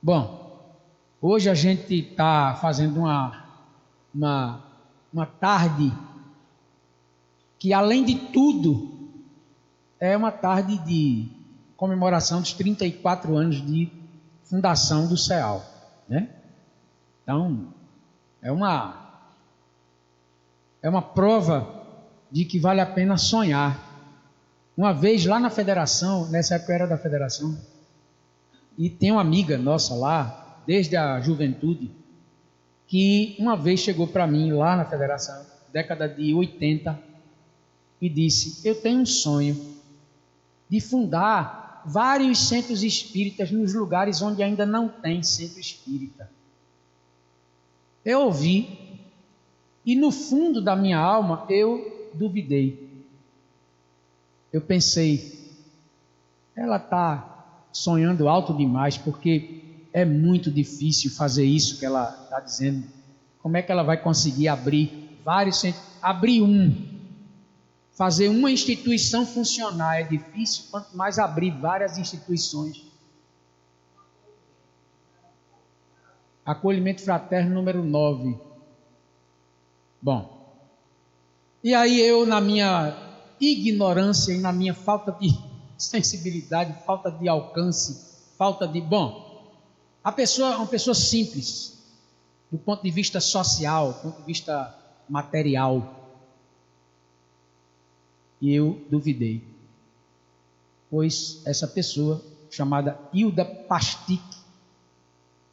Bom, hoje a gente está fazendo uma tarde que, além de tudo, é uma tarde de comemoração dos 34 anos de fundação do CEAL, né? Então, é uma prova de que vale a pena sonhar. Uma vez lá na federação, nessa época eu era da federação, e tem uma amiga nossa lá, desde a juventude, que uma vez chegou para mim lá na federação, década de 80, e disse: eu tenho um sonho de fundar vários centros espíritas nos lugares onde ainda não tem centro espírita. Eu ouvi, e no fundo da minha alma eu duvidei. Eu pensei, ela está sonhando alto demais, porque é muito difícil fazer isso que ela está dizendo. Como é que ela vai conseguir abrir vários centros? Abrir fazer uma instituição funcionar é difícil, quanto mais abrir várias instituições. Acolhimento Fraterno número 9. Bom, e aí eu, na minha ignorância e na minha falta de sensibilidade, falta de alcance, falta de... Bom, a pessoa é uma pessoa simples, do ponto de vista social, do ponto de vista material. E eu duvidei, pois essa pessoa, chamada Hilda Pastic,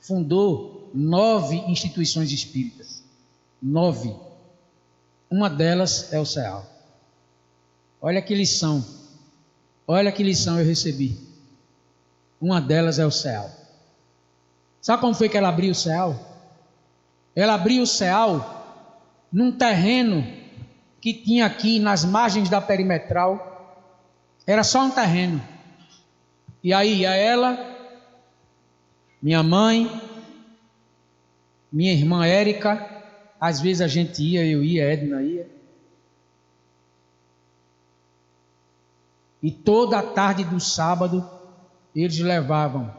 fundou 9 instituições espíritas. 9. Uma delas é o CEAL. Olha que lição eu recebi. Uma delas é o CEAL. Sabe como foi que ela abriu o CEAL? Ela abriu o CEAL num terreno que tinha aqui nas margens da perimetral. Era só um terreno. E aí ia ela, minha mãe, minha irmã Érica, às vezes a gente ia, eu ia, Edna ia. E toda a tarde do sábado, eles levavam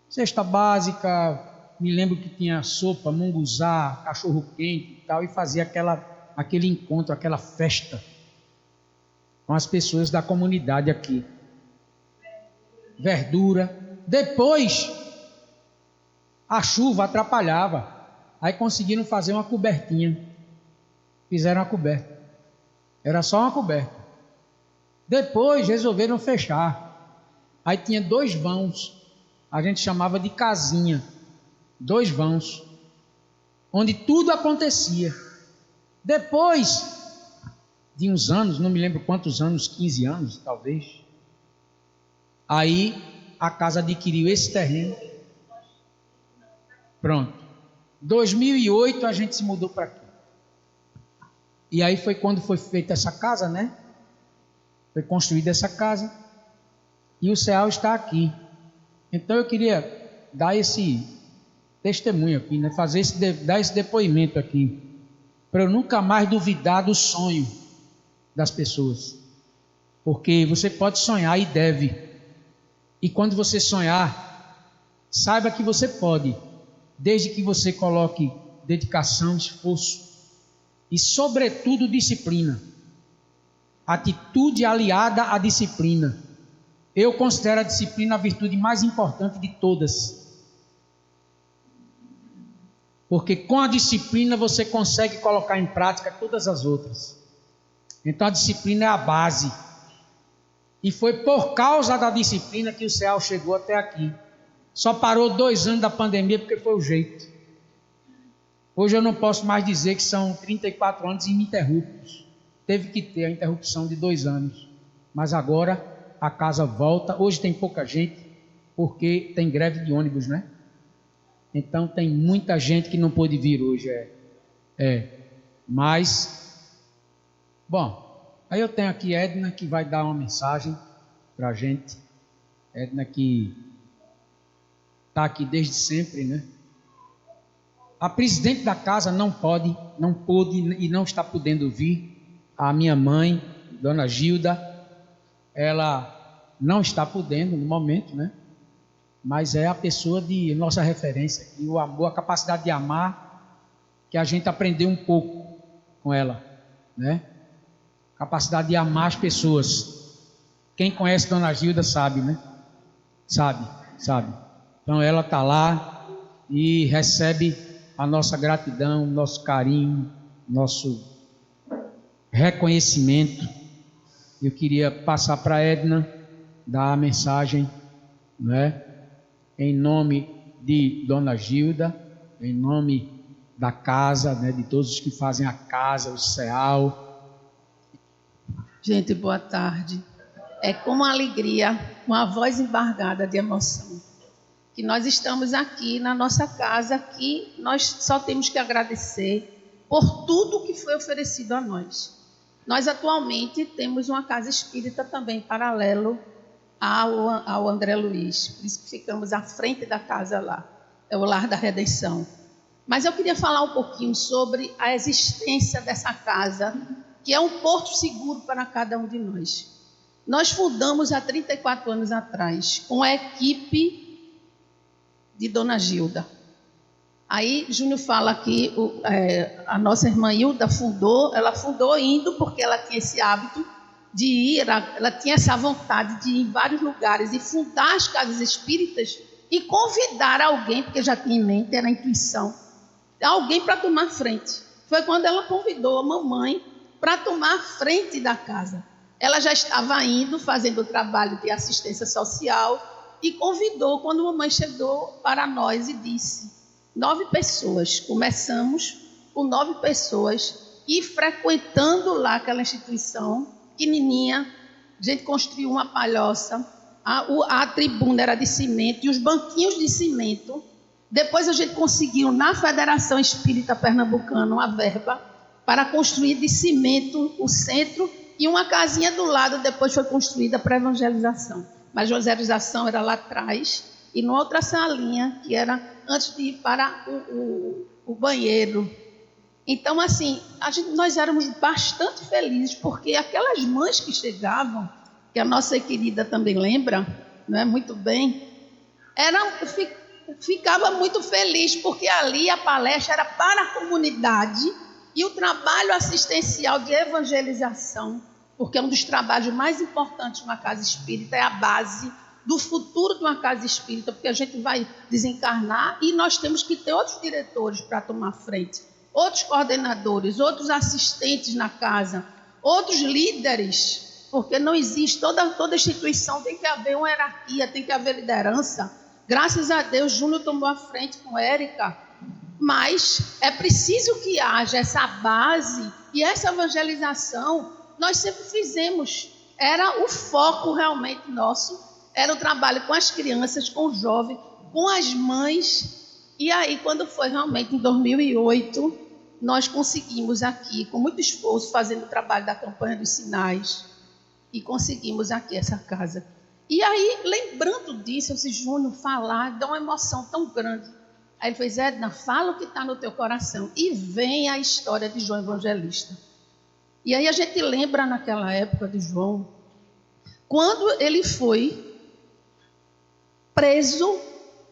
cesta básica, me lembro que tinha sopa, munguzá, cachorro-quente e tal, e fazia aquele encontro, aquela festa com as pessoas da comunidade aqui. Verdura. Depois, a chuva atrapalhava, aí conseguiram fazer uma cobertinha. Fizeram uma coberta. Era só uma coberta. Depois resolveram fechar. Aí tinha 2 vãos, a gente chamava de casinha, 2 vãos, onde tudo acontecia. Depois de uns anos, não me lembro quantos anos, 15 anos talvez, aí a casa adquiriu esse terreno. Pronto. 2008 a gente se mudou para aqui. E aí foi quando foi feita essa casa, né? Foi construída essa casa e o CEAL está aqui. Então eu queria dar esse testemunho aqui, né? Dar esse depoimento aqui, para eu nunca mais duvidar do sonho das pessoas, porque você pode sonhar e deve, e quando você sonhar, saiba que você pode, desde que você coloque dedicação, esforço e sobretudo disciplina. Atitude aliada à disciplina. Eu considero a disciplina a virtude mais importante de todas. Porque com a disciplina você consegue colocar em prática todas as outras. Então a disciplina é a base. E foi por causa da disciplina que o CEAL chegou até aqui. Só parou 2 anos da pandemia porque foi o jeito. Hoje eu não posso mais dizer que são 34 anos ininterruptos. Teve que ter a interrupção de 2 anos, mas agora a casa volta. Hoje tem pouca gente, porque tem greve de ônibus, né? Então tem muita gente que não pôde vir hoje. Mas, bom, aí eu tenho aqui Edna, que vai dar uma mensagem para a gente. Edna que está aqui desde sempre, né? A presidente da casa não pôde e não está podendo vir. A minha mãe, Dona Gilda, ela não está podendo no momento, né? mas é a pessoa de nossa referência. E o amor, a capacidade de amar, que a gente aprendeu um pouco com ela, né? Capacidade de amar as pessoas. Quem conhece Dona Gilda sabe, né? Sabe. Então ela está lá e recebe a nossa gratidão, nosso carinho, nosso reconhecimento. Eu queria passar para a Edna, dar a mensagem, né? Em nome de Dona Gilda, em nome da casa, né? De todos os que fazem a casa, o CEAL. Gente, boa tarde. É com uma alegria, uma voz embargada de emoção, que nós estamos aqui na nossa casa, que nós só temos que agradecer por tudo que foi oferecido a nós. Nós atualmente temos uma casa espírita também paralelo ao André Luiz, por isso que ficamos à frente da casa lá, é o Lar da Redenção. Mas eu queria falar um pouquinho sobre a existência dessa casa, que é um porto seguro para cada um de nós. Nós fundamos há 34 anos atrás, com a equipe de Dona Gilda. Aí Júnior fala que a nossa irmã Hilda ela fundou indo porque ela tinha esse hábito de ir, ela tinha essa vontade de ir em vários lugares e fundar as casas espíritas e convidar alguém, porque já tinha em mente, era a intuição, alguém para tomar frente. Foi quando ela convidou a mamãe para tomar frente da casa. Ela já estava indo, fazendo o trabalho de assistência social e convidou, quando a mamãe chegou para nós e disse: 9 pessoas, começamos com 9 pessoas e frequentando lá aquela instituição, pequenininha, a gente construiu uma palhoça, a tribuna era de cimento e os banquinhos de cimento. Depois a gente conseguiu na Federação Espírita Pernambucana uma verba para construir de cimento o centro e uma casinha do lado depois foi construída para evangelização. Mas a evangelização era lá atrás e numa outra salinha que era antes de ir para o banheiro. Então, assim, nós éramos bastante felizes porque aquelas mães que chegavam, que a nossa querida também lembra, não é muito bem, ficava muito feliz porque ali a palestra era para a comunidade e o trabalho assistencial de evangelização, porque é um dos trabalhos mais importantes de uma casa espírita, é a base do futuro de uma casa espírita, porque a gente vai desencarnar e nós temos que ter outros diretores para tomar frente, outros coordenadores, outros assistentes na casa, outros líderes, porque não existe, toda instituição tem que haver uma hierarquia, tem que haver liderança. Graças a Deus, Júnior tomou a frente com Érica, mas é preciso que haja essa base e essa evangelização. Nós sempre fizemos, era o foco realmente nosso, era o trabalho com as crianças, com os jovens, com as mães. E aí, quando foi realmente em 2008, nós conseguimos aqui, com muito esforço, fazendo o trabalho da campanha dos sinais, e conseguimos aqui essa casa. E aí, lembrando disso, esse Júnior falar, dá uma emoção tão grande. Aí ele fez: Edna, fala o que está no teu coração. E vem a história de João Evangelista. E aí a gente lembra naquela época de João, quando ele foi preso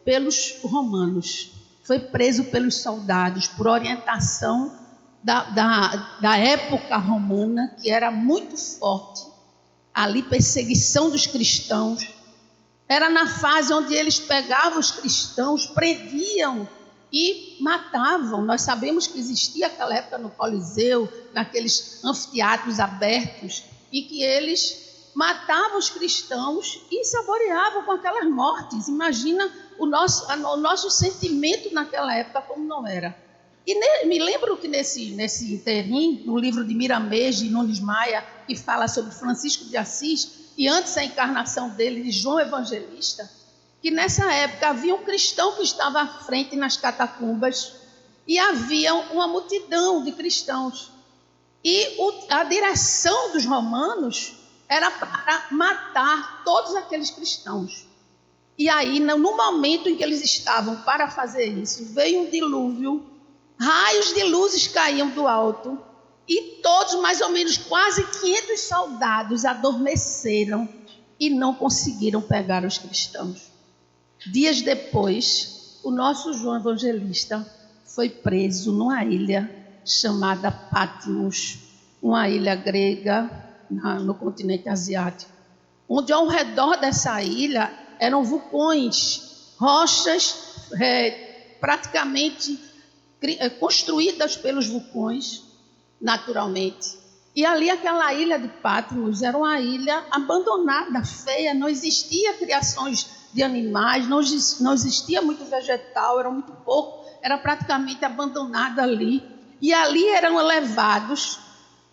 pelos romanos, foi preso pelos soldados, por orientação da época romana, que era muito forte. Ali, perseguição dos cristãos. Era na fase onde eles pegavam os cristãos, prendiam e matavam. Nós sabemos que existia aquela época no Coliseu, naqueles anfiteatros abertos, e que eles matavam os cristãos e saboreavam com aquelas mortes. Imagina o nosso sentimento naquela época como não era. E me lembro que nesse interim, no livro de Miramês, de Nunes Maia, que fala sobre Francisco de Assis, e antes da encarnação dele, de João Evangelista, que nessa época havia um cristão que estava à frente nas catacumbas e havia uma multidão de cristãos. E a direção dos romanos era para matar todos aqueles cristãos. E aí, no momento em que eles estavam para fazer isso, veio um dilúvio, raios de luzes caíam do alto e todos, mais ou menos quase 500 soldados adormeceram e não conseguiram pegar os cristãos. Dias depois, o nosso João Evangelista foi preso numa ilha chamada Patmos, uma ilha grega no continente asiático, onde ao redor dessa ilha eram vulcões, rochas praticamente construídas pelos vulcões naturalmente. E ali aquela ilha de Patmos era uma ilha abandonada, feia, não existia criações de animais, não existia muito vegetal, era muito pouco, era praticamente abandonada ali. E ali eram levados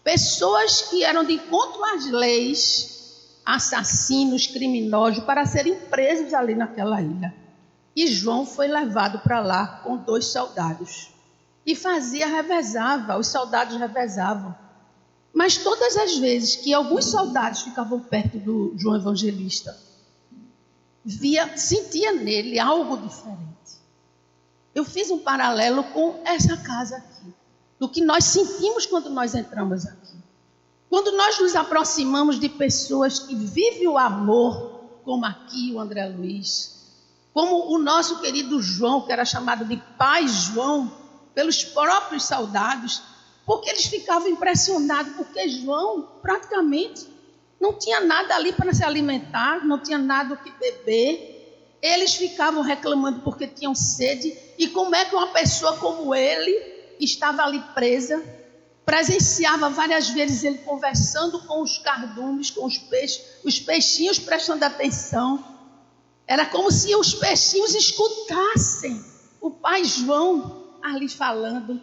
pessoas que eram de contra as leis, assassinos, criminosos, para serem presos ali naquela ilha. E João foi levado para lá com 2 soldados. E revezava, os soldados revezavam. Mas todas as vezes que alguns soldados ficavam perto do João Evangelista, sentia nele algo diferente. Eu fiz um paralelo com essa casa aqui, do que nós sentimos quando nós entramos aqui. Quando nós nos aproximamos de pessoas que vivem o amor, como aqui o André Luiz, como o nosso querido João, que era chamado de Pai João, pelos próprios soldados, porque eles ficavam impressionados, porque João praticamente não tinha nada ali para se alimentar, não tinha nada o que beber. Eles ficavam reclamando porque tinham sede. E como é que uma pessoa como ele, que estava ali presa, presenciava várias vezes ele conversando com os cardumes, com os peixinhos prestando atenção. Era como se os peixinhos escutassem o Pai João ali falando.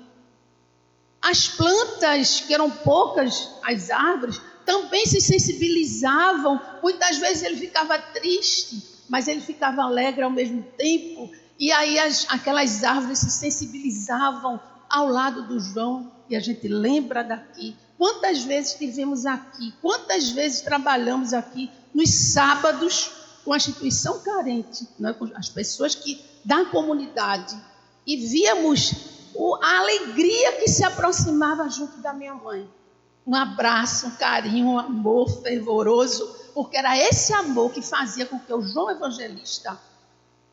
As plantas, que eram poucas, as árvores, também se sensibilizavam. Muitas vezes ele ficava triste, mas ele ficava alegre ao mesmo tempo. E aí aquelas árvores se sensibilizavam ao lado do João. E a gente lembra daqui. Quantas vezes estivemos aqui, quantas vezes trabalhamos aqui nos sábados com a instituição carente, né, com as pessoas da comunidade. E víamos a alegria que se aproximava junto da minha mãe. Um abraço, um carinho, um amor fervoroso, porque era esse amor que fazia com que o João Evangelista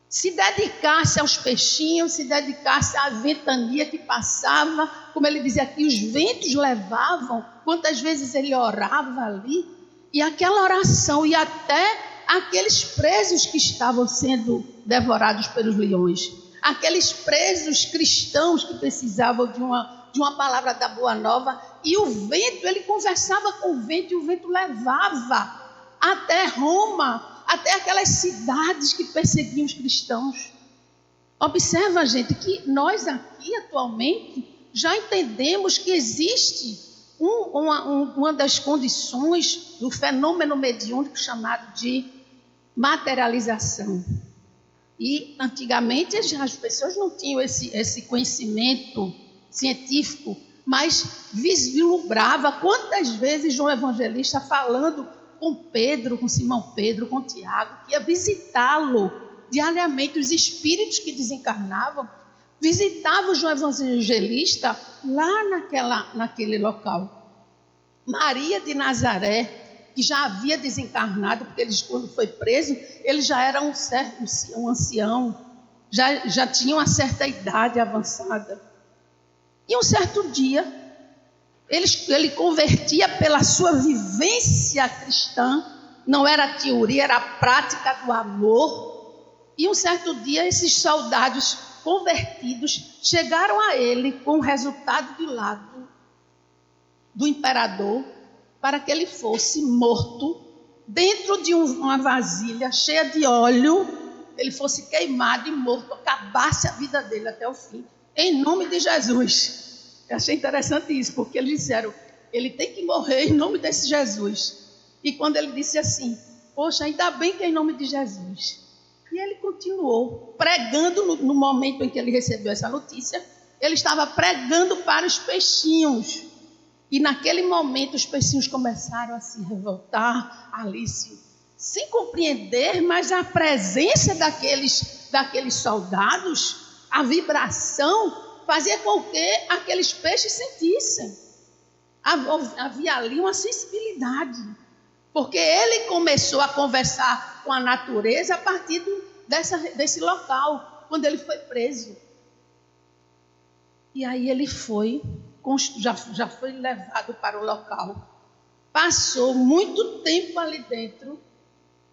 se dedicasse aos peixinhos, se dedicasse à ventania que passava, como ele dizia aqui, os ventos levavam, quantas vezes ele orava ali, e aquela oração, e até aqueles presos que estavam sendo devorados pelos leões, aqueles presos cristãos que precisavam de uma palavra da Boa Nova, e o vento, ele conversava com o vento, e o vento levava até Roma, até aquelas cidades que perseguiam os cristãos. Observa, gente, que nós aqui atualmente já entendemos que existe uma das condições do fenômeno mediúnico chamado de materialização. E antigamente as pessoas não tinham esse conhecimento científico, mas vislumbrava quantas vezes João Evangelista falando com Pedro, com Simão Pedro, com Tiago, que ia visitá-lo diariamente, os espíritos que desencarnavam, visitavam João Evangelista lá naquele local. Maria de Nazaré, que já havia desencarnado, porque ele, quando foi preso, ele já era um ancião, já tinha uma certa idade avançada. E um certo dia, ele convertia pela sua vivência cristã, não era teoria, era a prática do amor. E um certo dia, esses soldados convertidos chegaram a ele com o resultado de lado do imperador, para que ele fosse morto dentro de uma vasilha cheia de óleo, ele fosse queimado e morto, acabasse a vida dele até o fim, em nome de Jesus. Eu achei interessante isso, porque eles disseram, ele tem que morrer em nome desse Jesus. E quando ele disse assim, poxa, ainda bem que é em nome de Jesus. E ele continuou pregando no momento em que ele recebeu essa notícia, ele estava pregando para os peixinhos. E naquele momento os peixinhos começaram a se revoltar, ali sem compreender, mas a presença daqueles soldados, a vibração, fazia com que aqueles peixes sentissem. Havia ali uma sensibilidade, porque ele começou a conversar com a natureza a partir desse local, quando ele foi preso. E aí ele foi, já foi levado para o local. Passou muito tempo ali dentro.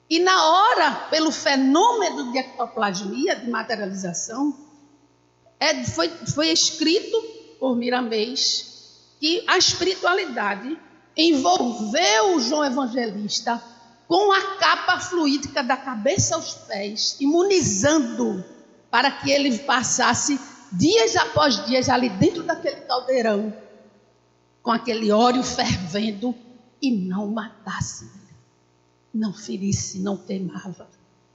E na hora, pelo fenômeno de ectoplasmia, de materialização, foi escrito por Miramês que a espiritualidade envolveu o João Evangelista com a capa fluídica da cabeça aos pés, imunizando para que ele passasse dias após dias ali dentro daquele caldeirão, com aquele óleo fervendo, e não matasse, não ferisse, não queimava.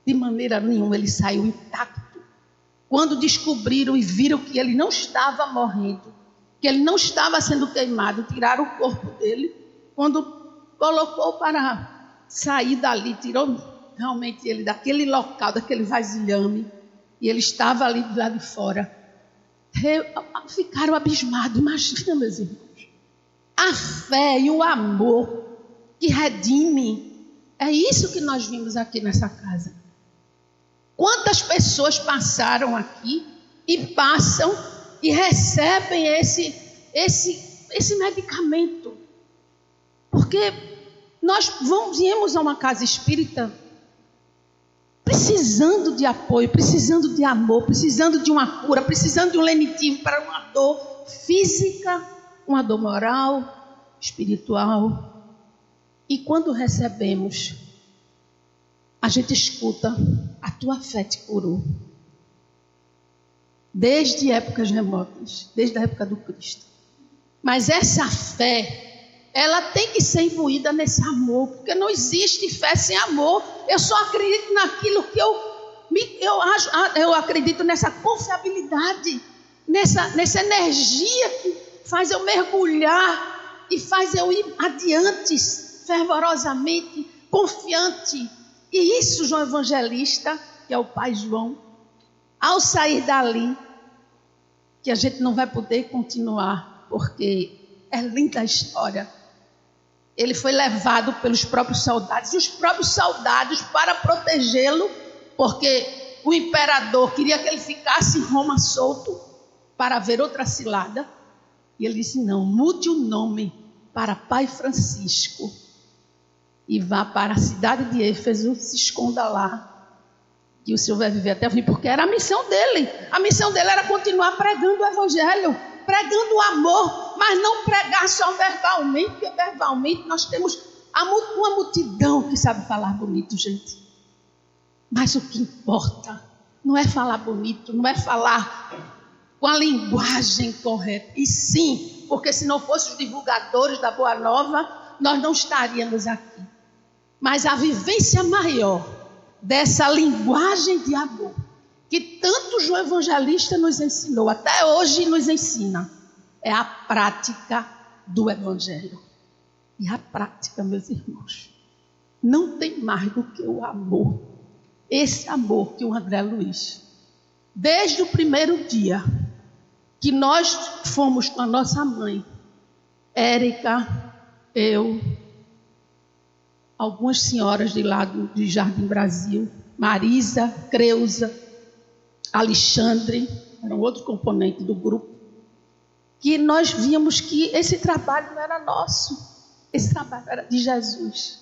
De maneira nenhuma ele saiu intacto. Quando descobriram e viram que ele não estava morrendo, que ele não estava sendo queimado, tiraram o corpo dele. Quando colocou para sair dali, tirou realmente ele daquele local, daquele vasilhame, e ele estava ali do lado de fora. Ficaram abismados. Imagina, meus irmãos, a fé e o amor que redime. É isso que nós vimos aqui nessa casa. Quantas pessoas passaram aqui e passam e recebem esse medicamento? Porque nós viemos a uma casa espírita precisando de apoio, precisando de amor, precisando de uma cura, precisando de um lenitivo para uma dor física, uma dor moral, espiritual. E quando recebemos, a gente escuta: a tua fé te curou. Desde épocas remotas, desde a época do Cristo. Mas essa fé, ela tem que ser imbuída nesse amor, porque não existe fé sem amor. Eu só acredito naquilo que eu acredito, nessa confiabilidade, nessa energia que faz eu mergulhar e faz eu ir adiante fervorosamente, confiante. E isso, João Evangelista, que é o pai João, ao sair dali, que a gente não vai poder continuar, porque é linda a história. Ele foi levado pelos próprios soldados, e os próprios soldados, para protegê-lo, porque o imperador queria que ele ficasse em Roma solto, para ver outra cilada. E ele disse: não, mude o nome para Pai Francisco, e vá para a cidade de Éfeso, se esconda lá, que o Senhor vai viver até o fim, porque era a missão dele. A missão dele era continuar pregando o Evangelho, pregando o amor, mas não pregar só verbalmente, porque verbalmente nós temos uma multidão que sabe falar bonito, gente. Mas o que importa não é falar bonito, não é falar com a linguagem correta, e sim, porque se não fossem os divulgadores da Boa Nova, nós não estaríamos aqui. Mas a vivência maior dessa linguagem de amor, que tanto João Evangelista nos ensinou, até hoje nos ensina, é a prática do Evangelho. E a prática, meus irmãos, não tem mais do que o amor. Esse amor que o André Luiz, desde o primeiro dia que nós fomos com a nossa mãe, Érica, eu, algumas senhoras de lá de Jardim Brasil, Marisa, Creuza, Alexandre, era um outro componente do grupo, que nós víamos que esse trabalho não era nosso, esse trabalho era de Jesus,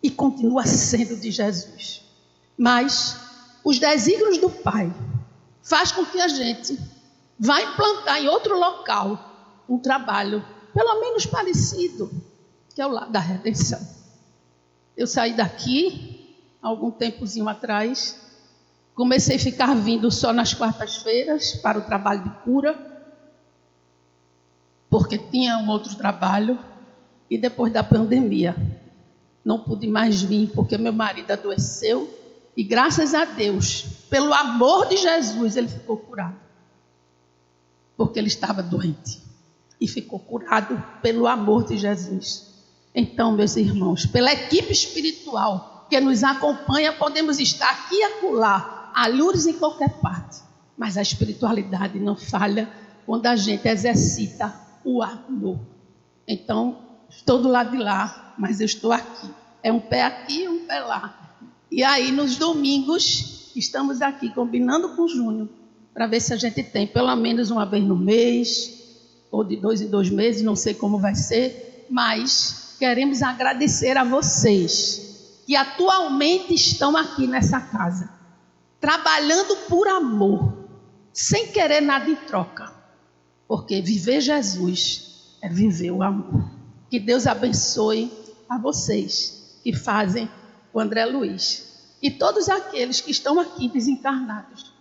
e continua sendo de Jesus. Mas os desígnios do Pai faz com que a gente vá implantar em outro local um trabalho pelo menos parecido, que é o lado da redenção. Eu saí daqui, algum tempozinho atrás, comecei a ficar vindo só nas quartas-feiras para o trabalho de cura, porque tinha um outro trabalho, e depois da pandemia não pude mais vir, porque meu marido adoeceu, e graças a Deus, pelo amor de Jesus, ele ficou curado, porque ele estava doente, e ficou curado pelo amor de Jesus. Então, meus irmãos, pela equipe espiritual que nos acompanha, podemos estar aqui e acolá, a Lourdes, em qualquer parte, mas a espiritualidade não falha quando a gente exercita o amor. Então, estou do lado de lá, mas eu estou aqui. É um pé aqui e um pé lá. E aí, nos domingos, estamos aqui combinando com o Júnior para ver se a gente tem pelo menos uma vez no mês, ou de 2 em 2 meses, não sei como vai ser, mas queremos agradecer a vocês que atualmente estão aqui nessa casa, trabalhando por amor, sem querer nada em troca, porque viver Jesus é viver o amor. Que Deus abençoe a vocês que fazem o André Luiz e todos aqueles que estão aqui desencarnados,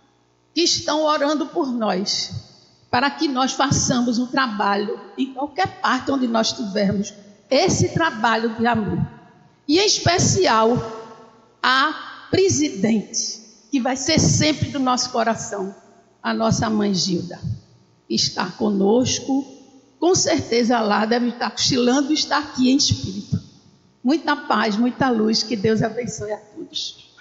que estão orando por nós, para que nós façamos um trabalho em qualquer parte onde nós estivermos, esse trabalho de amor. E em especial a presidente, que vai ser sempre do nosso coração, a nossa mãe Gilda, está conosco, com certeza lá deve estar cochilando e está aqui em espírito. Muita paz, muita luz, que Deus abençoe a todos.